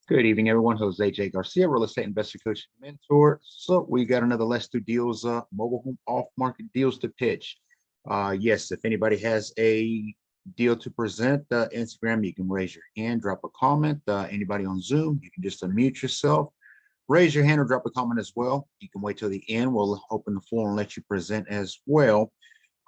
Good evening, everyone. Jose J. Garcia, real estate investor coach and mentor. So we got another Let's Do Deals mobile home off market deals to pitch. Yes, if anybody has a deal to present, Instagram, you can raise your hand, drop a comment. Anybody on Zoom, you can just unmute yourself, raise your hand or drop a comment as well. You can wait till the end. We'll open the floor and let you present as well.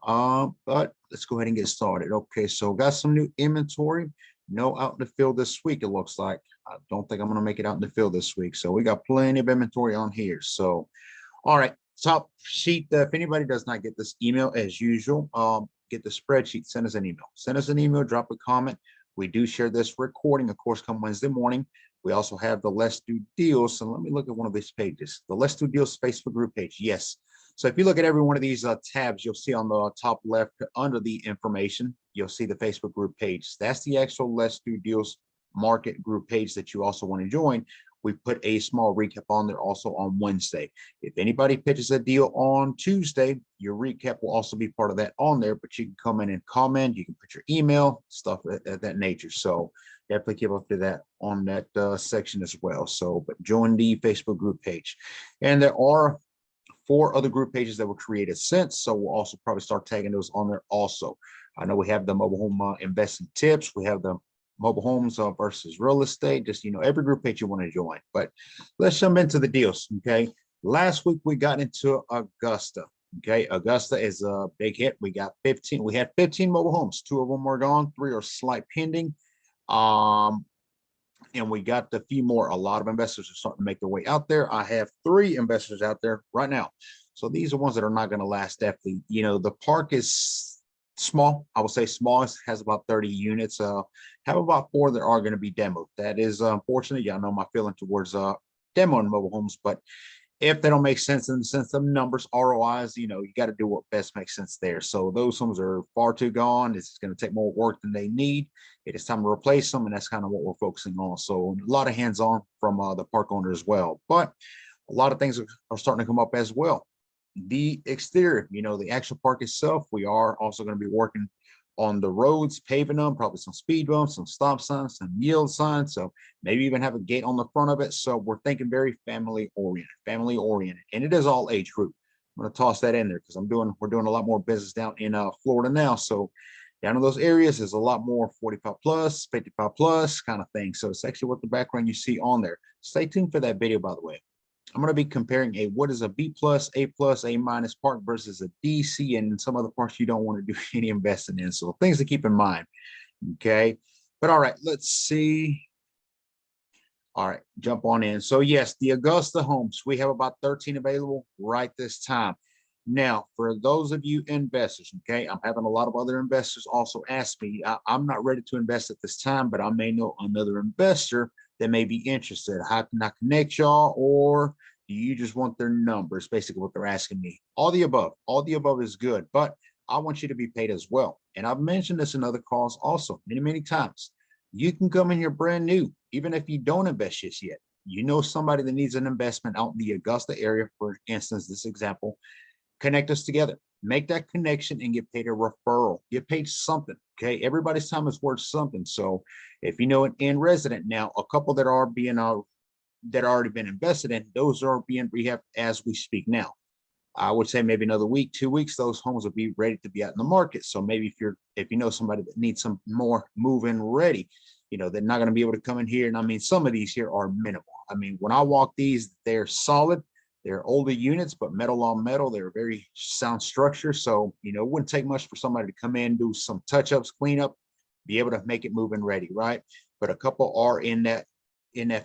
But let's go ahead and get started. Okay, so got some new inventory. No out in the field this week, it looks like. I don't think I'm going to make it out in the field this week. So we got plenty of inventory on here. So, all right, top sheet. If anybody does not get this email as usual, get the spreadsheet, send us an email. Send us an email, drop a comment. We do share this recording, of course, come Wednesday morning. We also have the Let's Do Deals. So let me look at one of these pages. The Let's Do Deals Facebook group page. Yes. So if you look at every one of these tabs, you'll see on the top left under the information, you'll see the Facebook group page. That's the actual Let's Do Deals market group page that you also want to join. We put a small recap on there also on Wednesday. If anybody pitches a deal on Tuesday, your recap will also be part of that on there, but you can come in and comment. You can put your email, stuff of that nature. So definitely keep up to that on that section as well. So, but join the Facebook group page. And there are 4 other group pages that were created since, so we'll also probably start tagging those on there also. I know we have the mobile home investing tips, we have the mobile homes versus real estate, just every group page you want to join. But let's jump into the deals. Okay, last week we got into Augusta. Okay, Augusta is a big hit. We got 15. We had 15 mobile homes. 2 of them were gone, 3 are slight pending. And we got a few more. A lot of investors are starting to make their way out there. I have 3 investors out there right now. So these are ones that are not going to last definitely. The park is small. I would say small. It has about 30 units. Have about 4 that are going to be demoed. That is unfortunate. Y'all know my feeling towards demoing mobile homes, but if they don't make sense in the sense of numbers, ROIs, you got to do what best makes sense there. So those homes are far too gone. It's going to take more work than they need. It is time to replace them, and that's kind of what we're focusing on. So a lot of hands-on from the park owner as well. But a lot of things are starting to come up as well. The exterior, the actual park itself, we are also going to be working on the roads, paving them, probably some speed bumps, some stop signs, some yield signs. So maybe even have a gate on the front of it. So we're thinking very family oriented, and it is all age group. I'm going to toss that in there because we're doing a lot more business down in Florida now. So down in those areas is a lot more 45 plus, 55 plus kind of thing. So it's actually what the background you see on there. Stay tuned for that video, by the way. I'm going to be comparing what is a B plus, A minus park versus a D, C, and some other parks you don't want to do any investing in. So things to keep in mind. Okay. But all right, let's see. All right, jump on in. So yes, the Augusta homes, we have about 13 available right this time. Now, for those of you investors, okay, I'm having a lot of other investors also ask me, I'm not ready to invest at this time, but I may know another investor that may be interested. How can I connect y'all, or do you just want their numbers? Basically what they're asking me. All the above is good, but I want you to be paid as well. And I've mentioned this in other calls also many times. You can come in here brand new, even if you don't invest just yet. Somebody that needs an investment out in the Augusta area, for instance, this example. Connect us together, make that connection, and get paid a referral. Get paid something. Okay, everybody's time is worth something. So if you know an in resident now, a couple that are being that already been invested in, those are being rehabbed as we speak now. I would say maybe another week, 2 weeks, those homes will be ready to be out in the market. So maybe if you know somebody that needs some more move-in ready, they're not going to be able to come in here. And I mean, some of these here are minimal. I mean, when I walk these, they're solid. They're older units, but metal on metal. They're very sound structure. So, it wouldn't take much for somebody to come in, do some touch-ups, clean up, be able to make it move-in ready, right? But a couple are in that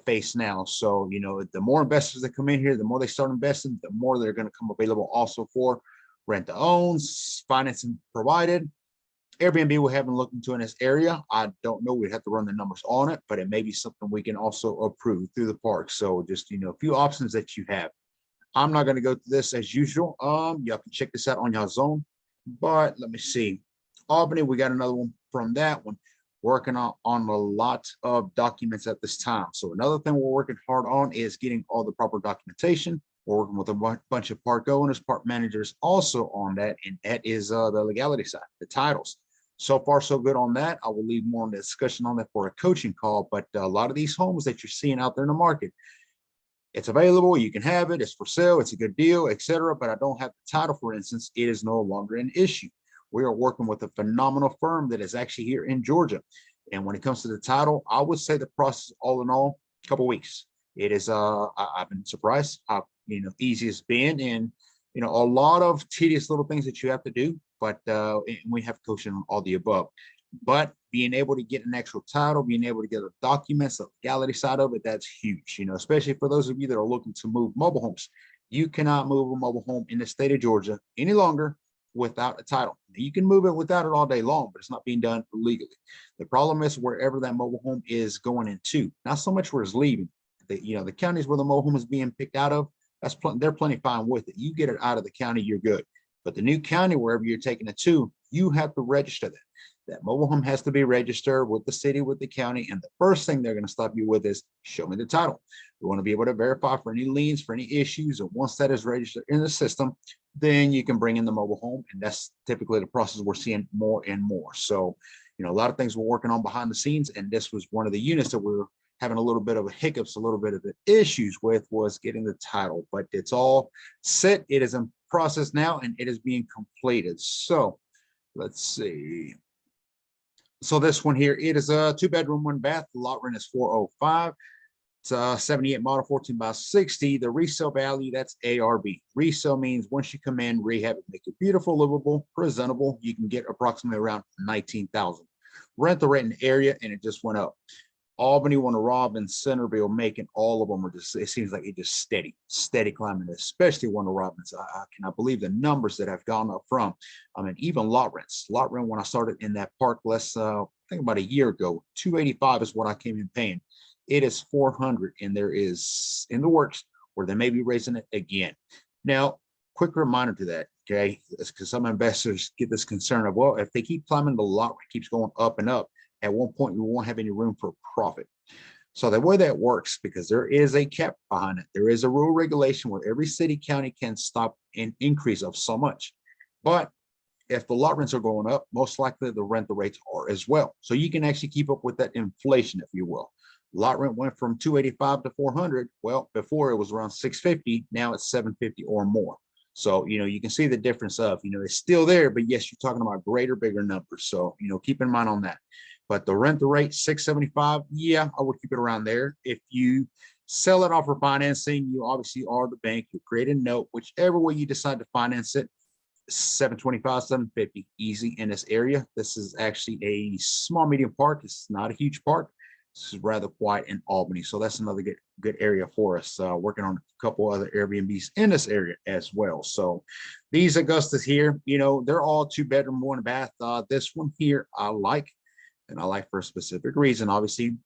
phase now. So, the more investors that come in here, the more they start investing, the more they're going to come available also for rent to owns, financing provided. Airbnb we haven't looked into in this area. I don't know. We'd have to run the numbers on it, but it may be something we can also approve through the park. So just, a few options that you have. I'm not going to go through this as usual. Y'all can check this out on your zone. But let me see. Albany, we got another one from that one. Working on a lot of documents at this time. So another thing we're working hard on is getting all the proper documentation. We're working with a bunch of park owners, park managers also on that. And that is the legality side, the titles. So far, so good on that. I will leave more on the discussion on that for a coaching call. But a lot of these homes that you're seeing out there in the market, it's available, you can have it, it's for sale, it's a good deal, etc. But I don't have the title, for instance, it is no longer an issue. We are working with a phenomenal firm that is actually here in Georgia. And when it comes to the title, I would say the process, all in all, a couple of weeks. It is I've been surprised how easy it's been, and a lot of tedious little things that you have to do, but we have coaching on all the above. But being able to get an actual title, being able to get the documents, the legality side of it, that's huge, especially for those of you that are looking to move mobile homes. You cannot move a mobile home in the state of Georgia any longer without a title. You can move it without it all day long, but it's not being done legally. The problem is wherever that mobile home is going into, not so much where it's leaving. The counties where the mobile home is being picked out of, they're plenty fine with it. You get it out of the county, you're good. But the new county, wherever you're taking it to, you have to register that. That mobile home has to be registered with the city, with the county. And the first thing they're going to stop you with is show me the title. We want to be able to verify for any liens, for any issues. And once that is registered in the system, then you can bring in the mobile home. And that's typically the process we're seeing more and more. So, a lot of things we're working on behind the scenes. And this was one of the units that we're having a little bit of hiccups, a little bit of issues with, was getting the title. But it's all set. It is in process now, and it is being completed. So let's see. So this one here, it is a 2-bedroom, 1-bath. The lot rent is $405. It's a 78 model, 14 by 60. The resale value, that's ARB. Resale means once you come in, rehab it, make it beautiful, livable, presentable, you can get approximately around $19,000. Rent the rent in the area, and it just went up. Albany, Warner Robins, Centerville, Macon, all of them are just, it seems like it just steady climbing, especially Warner Robins. I cannot believe the numbers that have gone up from. I mean, even lot rents. Lot rent, when I started in that park I think about a year ago, $285 is what I came in paying. It is $400, and there is in the works where they may be raising it again. Now, quick reminder to that, okay, because some investors get this concern of, well, if they keep climbing, the lot rent keeps going up and up, at one point we won't have any room for profit. So the way that works, because there is a cap behind it, there is a rule regulation where every city, county can stop an increase of so much. But if the lot rents are going up, most likely the rental rates are as well. So you can actually keep up with that inflation, if you will. Lot rent went from 285 to 400. Well, before it was around 650. Now it's 750 or more. So, you can see the difference of, it's still there, but yes, you're talking about greater, bigger numbers. So, keep in mind on that. But the rental rate, 675, yeah, I would keep it around there. If you sell it off for financing, you obviously are the bank. You create a note, whichever way you decide to finance it, 725, 750, easy in this area. This is actually a small, medium park. It's not a huge park. This is rather quiet in Albany. So that's another good area for us. Working on a couple other Airbnbs in this area as well. So these Augustas here, they're all 2-bedroom, 1-bath. This one here, I like, and I like for a specific reason. Obviously,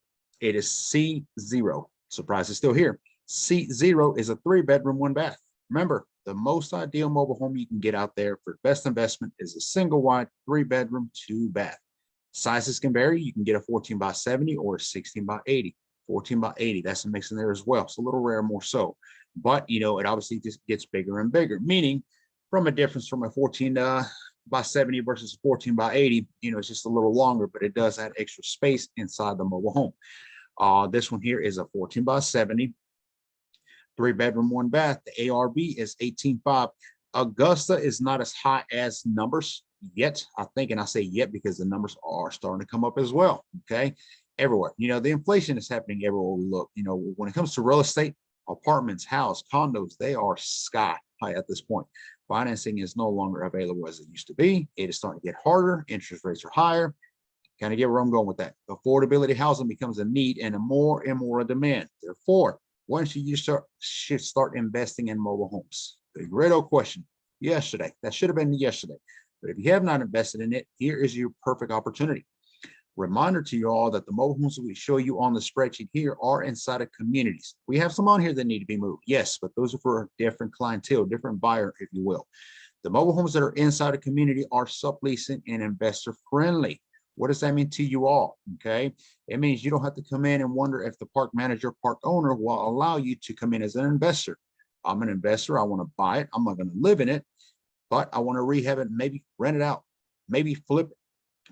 it is C0. Surprise, it's still here. C0 is a 3-bedroom, 1-bath. Remember, the most ideal mobile home you can get out there for best investment is a single wide 3-bedroom, 2-bath. Sizes can vary. You can get a 14 by 70 or a 16 by 80. 14 by 80, that's a mix in there as well. It's a little rare, more so. But, it obviously just gets bigger and bigger, meaning from a difference from a 14 by 70 versus 14 by 80, it's just a little longer, but it does add extra space inside the mobile home. This one here is a 14 by 70, 3-bedroom, 1-bath. The ARB is 18.5. Augusta is not as high as numbers yet, I think, and I say yet because the numbers are starting to come up as well. Okay, everywhere. The inflation is happening everywhere we look. When it comes to real estate, apartments, house, condos, they are sky high at this point. Financing is no longer available as it used to be. It is starting to get harder. Interest rates are higher. Kind of get where I'm going with that. Affordability housing becomes a need and more a demand. Therefore, once you should start investing in mobile homes. The great old question yesterday. That should have been yesterday. But if you have not invested in it, here is your perfect opportunity. Reminder to you all that the mobile homes we show you on the spreadsheet here are inside of communities. We have some on here that need to be moved. Yes, but those are for a different clientele, different buyer, if you will. The mobile homes that are inside a community are subleasing and investor friendly. What does that mean to you all? Okay, it means you don't have to come in and wonder if the park manager, park owner will allow you to come in as an investor. I'm an investor. I want to buy it. I'm not going to live in it, but I want to rehab it, maybe rent it out, maybe flip it.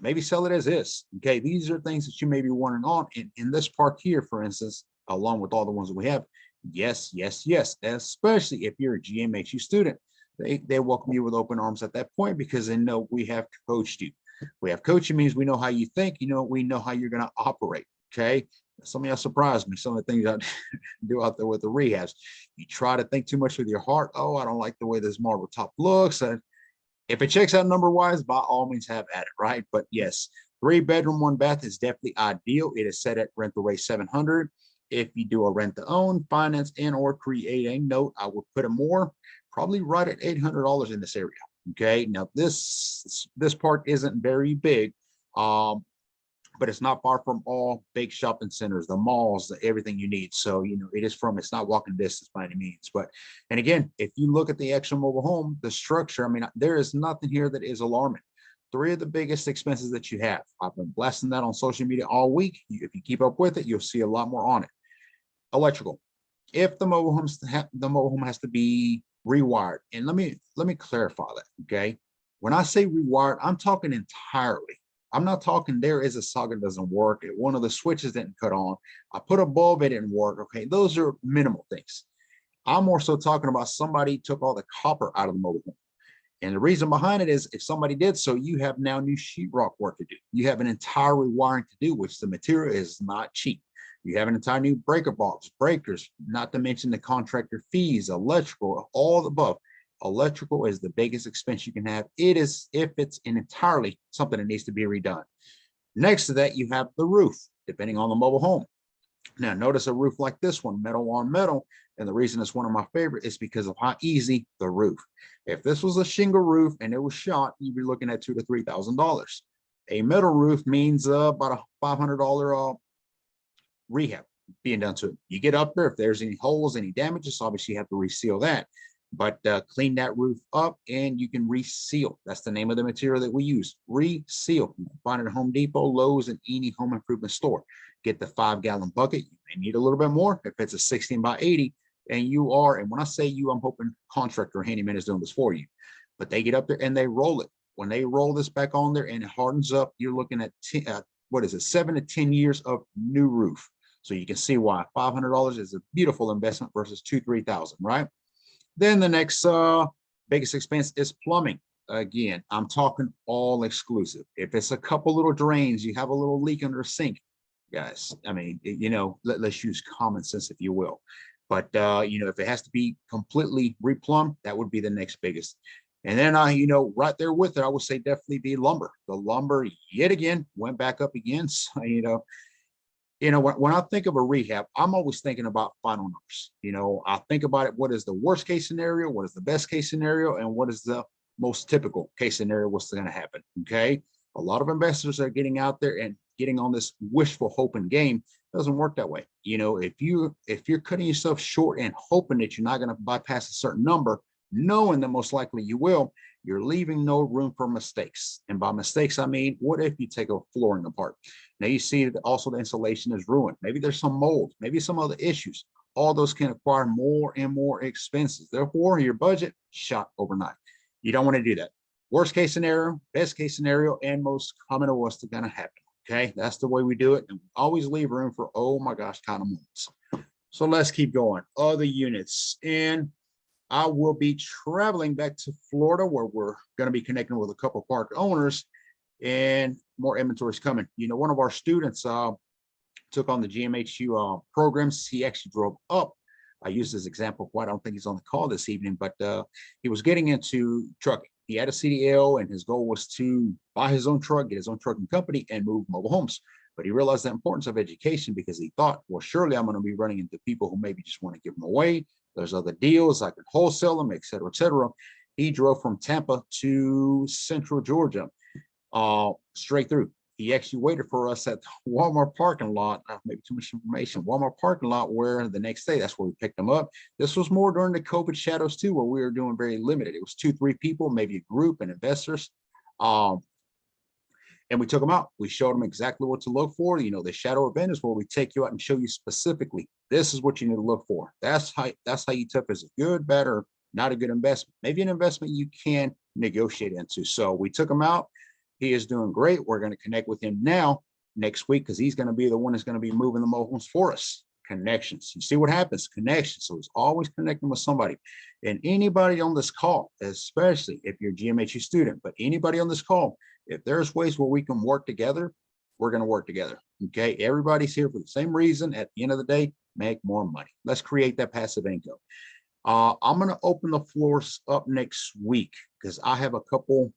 Maybe sell it as is. Okay, these are things that you may be wondering on. In this park here, for instance, along with all the ones that we have, yes, yes, yes, especially if you're a GMHU student, they welcome you with open arms at that point because they know we have coached you. We have coaching means we know how you think, we know how you're going to operate. Okay, some of y'all surprised me. Some of the things I do out there with the rehabs, you try to think too much with your heart. Oh, I don't like the way this marble top looks. If it checks out number wise, by all means have at it, right? But yes, 3 bedroom, 1 bath is definitely ideal. It is set at rental rate 700. If you do a rent to own, finance, and or create a note, I would put it more, probably right at $800 in this area. Okay, now this park isn't very big. But it's not far from all big shopping centers, the malls, everything you need. So, it's not walking distance by any means. But, and again, if you look at the actual mobile home, the structure, I mean, there is nothing here that is alarming. 3 of the biggest expenses that you have. I've been blasting that on social media all week. If you keep up with it, you'll see a lot more on it. Electrical. If the mobile home has to be rewired, and let me clarify that. Okay, when I say rewired, I'm talking entirely. I'm not talking there is a socket that doesn't work. One of the switches didn't cut on. I put a bulb, it didn't work. Okay, those are minimal things. I'm more so talking about somebody took all the copper out of the mobile home. And the reason behind it is if somebody did so, you have now new sheetrock work to do. You have an entire rewiring to do, which the material is not cheap. You have an entire new breaker box, breakers, not to mention the contractor fees, electrical, all the above. Electrical is the biggest expense you can have. It is if it's entirely something that needs to be redone. Next to that, you have the roof, depending on the mobile home. Now, notice a roof like this one, metal on metal. And the reason it's one of my favorite is because of how easy the roof. If this was a shingle roof and it was shot, you'd be looking at $2,000 to $3,000. A metal roof means about a $500 rehab being done to it. You get up there, if there's any holes, any damages, obviously you have to reseal that. But clean that roof up and you can reseal. That's the name of the material that we use. Reseal. You can find it at Home Depot, Lowe's, and any home improvement store. Get the 5-gallon bucket. You may need a little bit more if it's a 16 by 80. And when I say you, I'm hoping contractor or handyman is doing this for you. But they get up there and they roll it. When they roll this back on there and it hardens up, you're looking at 7 to 10 years of new roof. So you can see why $500 is a beautiful investment versus $2,000 to $3,000, right? Then the next biggest expense is plumbing. Again, I'm talking all exclusive. If it's a couple little drains, you have a little leak under a sink, guys. I mean, let's use common sense, if you will. But if it has to be completely replumbed, that would be the next biggest. And then right there with it, I would say definitely the lumber. The lumber yet again went back up again. So, when I think of a rehab, I'm always thinking about final numbers. I think about it. What is the worst case scenario? What is the best case scenario? And what is the most typical case scenario? What's going to happen? Okay. A lot of investors are getting out there and getting on this wishful hoping game. It doesn't work that way. If you're cutting yourself short and hoping that you're not going to bypass a certain number, knowing that most likely you will, you're leaving no room for mistakes. And by mistakes, I mean, what if you take a flooring apart? Now you see that also the insulation is ruined. Maybe there's some mold, maybe some other issues. All those can acquire more and more expenses. Therefore, your budget shot overnight. You don't want to do that. Worst case scenario, best case scenario, and most common of what's going to happen. Okay, that's the way we do it. And we always leave room for, oh my gosh, kind of moments. So let's keep going. Other units. And I will be traveling back to Florida where we're going to be connecting with a couple of park owners and more inventory is coming. One of our students took on the GMHU programs. He actually drove up. I use this example quite. I don't think he's on the call this evening, but he was getting into trucking. He had a CDL and his goal was to buy his own truck, get his own trucking company and move mobile homes. But he realized the importance of education because he thought, well, surely I'm going to be running into people who maybe just want to give them away. There's other deals. I can wholesale them, et cetera, et cetera. He drove from Tampa to Central Georgia, straight through. He actually waited for us at the Walmart parking lot. Maybe too much information. Walmart parking lot where the next day, that's where we picked him up. This was more during the COVID shadows too, where we were doing very limited. It was 2-3 people, maybe a group and investors. And we took them out. We showed them exactly what to look for. The shadow event is where we take you out and show you specifically, this is what you need to look for. That's how you tell if it's a good, bad, or not a good investment. Maybe an investment you can negotiate into. So we took them out. He is doing great. We're going to connect with him now next week because he's going to be the one that's going to be moving the mobile homes for us. Connections. You see what happens? Connections. So it's always connecting with somebody. And anybody on this call, especially if you're a GMHU student, but anybody on this call, if there's ways where we can work together, we're going to work together. Okay. Everybody's here for the same reason. At the end of the day, make more money. Let's create that passive income. I'm going to open the floors up next week because I have a couple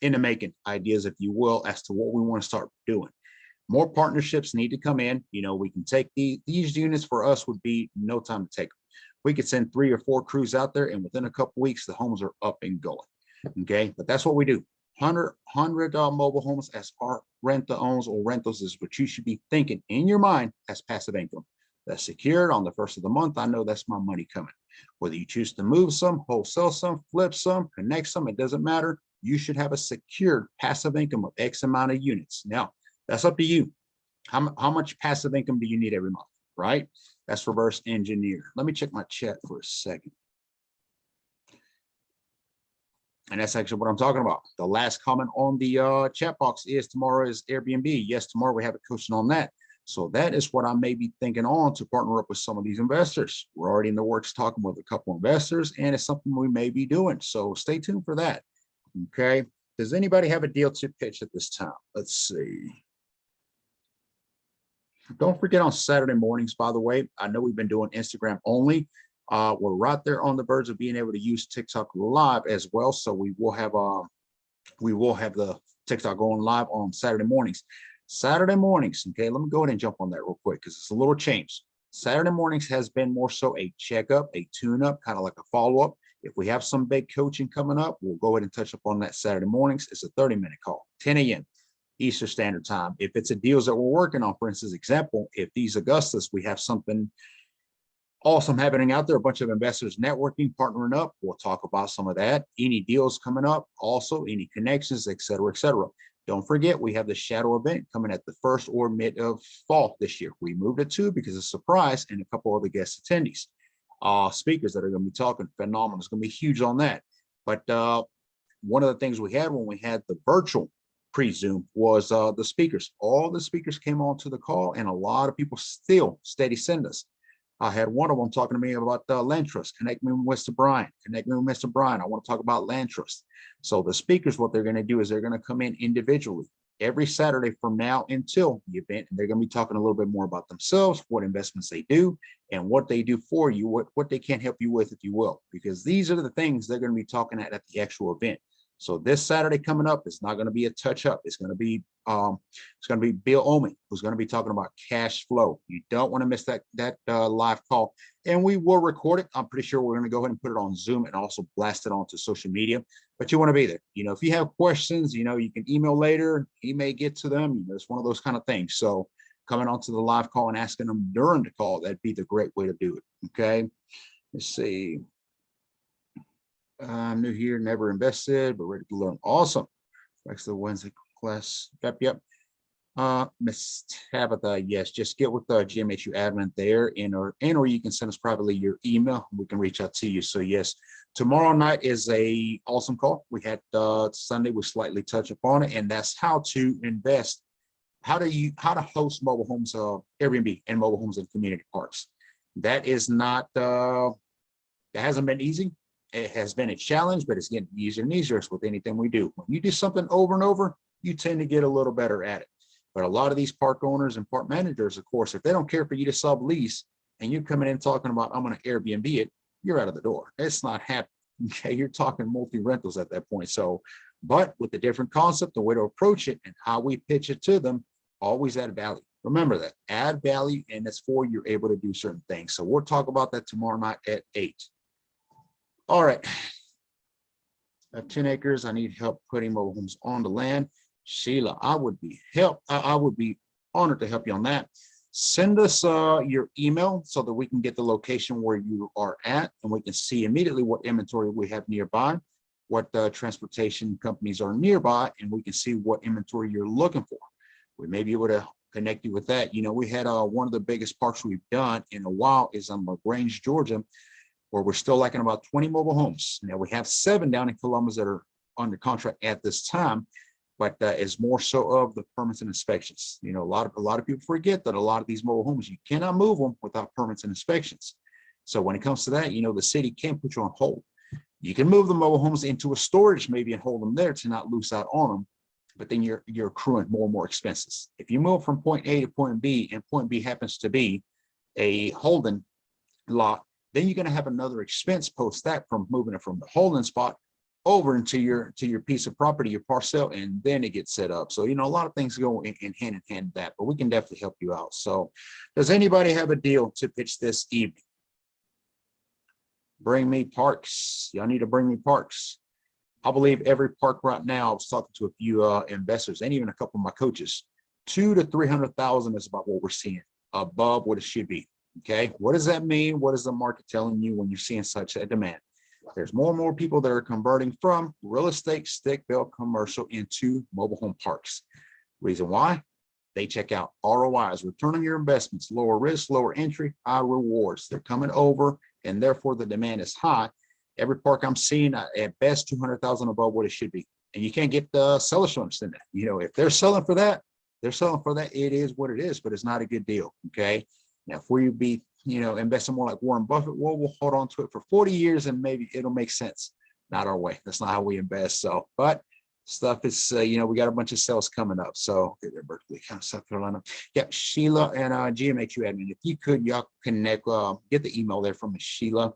in the making ideas, if you will, as to what we want to start doing. More partnerships need to come in. You know, we can take these units for us would be no time to take them. We could send 3 or 4 crews out there and within a couple weeks, the homes are up and going. Okay. But that's what we do. 100 mobile homes as our rent-to-owns or rentals is what you should be thinking in your mind as passive income. That's secured on the first of the month. I know that's my money coming. Whether you choose to move some, wholesale some, flip some, connect some, it doesn't matter. You should have a secured passive income of X amount of units. Now, that's up to you. How much passive income do you need every month, right? That's reverse engineer. Let me check my chat for a second. And that's actually what I'm talking about. The last comment on the chat box is tomorrow is Airbnb. Yes, tomorrow we have a coaching on that. So that is what I may be thinking on to partner up with some of these investors. We're already in the works talking with a couple investors, and it's something we may be doing. So stay tuned for that. Okay. Does anybody have a deal to pitch at this time? Let's see. Don't forget on Saturday mornings, by the way, I know we've been doing Instagram only. We're right there on the verge of being able to use TikTok live as well. So we will have the TikTok going live on Saturday mornings. Saturday mornings, okay, let me go ahead and jump on that real quick because it's a little change. Saturday mornings has been more so a checkup, a tune-up, kind of like a follow-up. If we have some big coaching coming up, we'll go ahead and touch up on that Saturday mornings. It's a 30-minute call, 10 a.m. Eastern Standard Time. If it's a deals that we're working on, for instance, example, if these Augustas, we have something awesome happening out there, a bunch of investors networking, partnering up, we'll talk about some of that. Any deals coming up, also any connections, et cetera, et cetera. Don't forget, we have the shadow event coming at the first or mid of fall this year. We moved it to because it's a surprise and a couple other guest attendees. Speakers that are going to be talking phenomenal. It's going to be huge on that. But one of the things we had when we had the virtual pre-Zoom was the speakers. All the speakers came on to the call, and a lot of people still steady send us. I had one of them talking to me about land trust. Connect me with Mr. Brian. Connect me with Mr. Brian. I want to talk about land trust. So the speakers, what they're going to do is they're going to come in individually every Saturday from now until the event, and they're going to be talking a little bit more about themselves, what investments they do, and what they do for you, what they can help you with, if you will, because these are the things they're going to be talking at the actual event. So this Saturday coming up, it's not going to be a touch up. It's going to be Bill Omen, who's going to be talking about cash flow. You don't want to miss that live call, and we will record it. I'm pretty sure we're going to go ahead and put it on Zoom and also blast it onto social media. But you want to be there. You know, if you have questions, you know, you can email later. He may get to them. You know, it's one of those kind of things. So coming onto the live call and asking them during the call, that'd be the great way to do it. Okay, let's see. I'm new here, never invested, but ready to learn. Awesome. Next the Wednesday class. Yep. Miss Tabitha, yes, just get with the GMHU admin there, or you can send us privately your email. We can reach out to you. So yes, tomorrow night is a awesome call. We had Sunday, we slightly touch upon it, and that's how to invest, how to host mobile homes, Airbnb and mobile homes in community parks. That is not, that hasn't been easy. It has been a challenge, but it's getting easier and easier with anything we do. When you do something over and over, you tend to get a little better at it. But a lot of these park owners and park managers, of course, if they don't care for you to sublease and you're coming in talking about, I'm going to Airbnb it, you're out of the door. It's not happening. Okay, you're talking multi-rentals at that point. So, but with the different concept, the way to approach it and how we pitch it to them, always add value. Remember that, add value, and that's for you're able to do certain things. So we'll talk about that tomorrow night at 8. All right. I have 10 acres. I need help putting mobile homes on the land. Sheila, I would be honored to help you on that. Send us your email so that we can get the location where you are at, and we can see immediately what inventory we have nearby, what transportation companies are nearby, and we can see what inventory you're looking for. We may be able to connect you with that. You know, we had one of the biggest parks we've done in a while is on LaGrange, Georgia, where we're still lacking about 20 mobile homes. Now we have 7 down in Columbus that are under contract at this time, but it's more so of the permits and inspections. You know, a lot of people forget that a lot of these mobile homes, you cannot move them without permits and inspections. So when it comes to that, you know, the city can't put you on hold. You can move the mobile homes into a storage maybe and hold them there to not lose out on them, but then you're accruing more and more expenses. If you move from point A to point B, and point B happens to be a holding lot, then you're going to have another expense post that from moving it from the holding spot over into your piece of property, your parcel, and then it gets set up. So, you know, a lot of things go in hand that, but we can definitely help you out. So does anybody have a deal to pitch this evening? Bring me parks. Y'all need to bring me parks. I believe every park right now, I was talking to a few investors and even a couple of my coaches, 200,000 to 300,000 is about what we're seeing, above what it should be. Okay, what does that mean? What is the market telling you when you're seeing such a demand? There's more and more people that are converting from real estate, stick-built commercial into mobile home parks. Reason why? They check out ROIs, return on your investments, lower risk, lower entry, high rewards. They're coming over, and therefore the demand is high. Every park I'm seeing at best 200,000 above what it should be. And you can't get the sellers to understand that. You know, if they're selling for that, they're selling for that. It is what it is, but it's not a good deal. Okay. Now, if we be, you know, investing more like Warren Buffett, well, we'll hold on to it for 40 years and maybe it'll make sense. Not our way. That's not how we invest. So, but stuff is, you know, we got a bunch of sales coming up. So Berkeley, South Carolina. Yeah, Sheila and GMHU admin. If you could, y'all connect, get the email there from Sheila,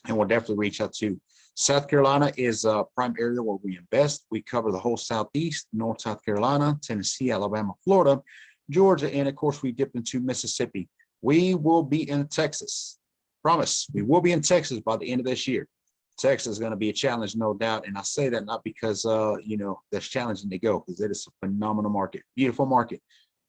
and we'll definitely reach out to. South Carolina is a prime area where we invest. We cover the whole Southeast, North South Carolina, Tennessee, Alabama, Florida, Georgia, and of course we dipped into Mississippi. We will be in Texas. Promise, we will be in Texas by the end of this year. Texas is going to be a challenge, no doubt. And I say that not because, you know, that's challenging to go, because it is a phenomenal market, beautiful market,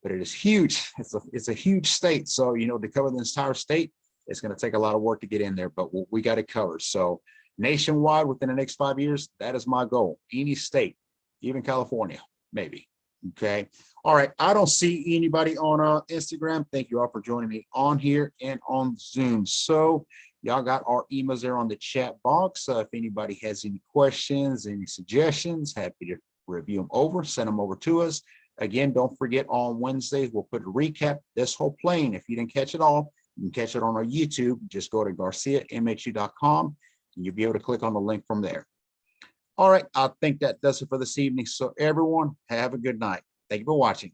but it is huge. It's a huge state. So, you know, to cover the entire state, it's going to take a lot of work to get in there, but we got it covered. So nationwide within the next 5 years, that is my goal. Any state, even California, maybe. Okay. All right. I don't see anybody on Instagram. Thank you all for joining me on here and on Zoom. So y'all got our emails there on the chat box. If anybody has any questions, any suggestions, happy to review them over, send them over to us. Again, don't forget on Wednesdays, we'll put a recap this whole plane. If you didn't catch it all, you can catch it on our YouTube. Just go to garciamhu.com and you'll be able to click on the link from there. All right, I think that does it for this evening. So everyone, have a good night. Thank you for watching.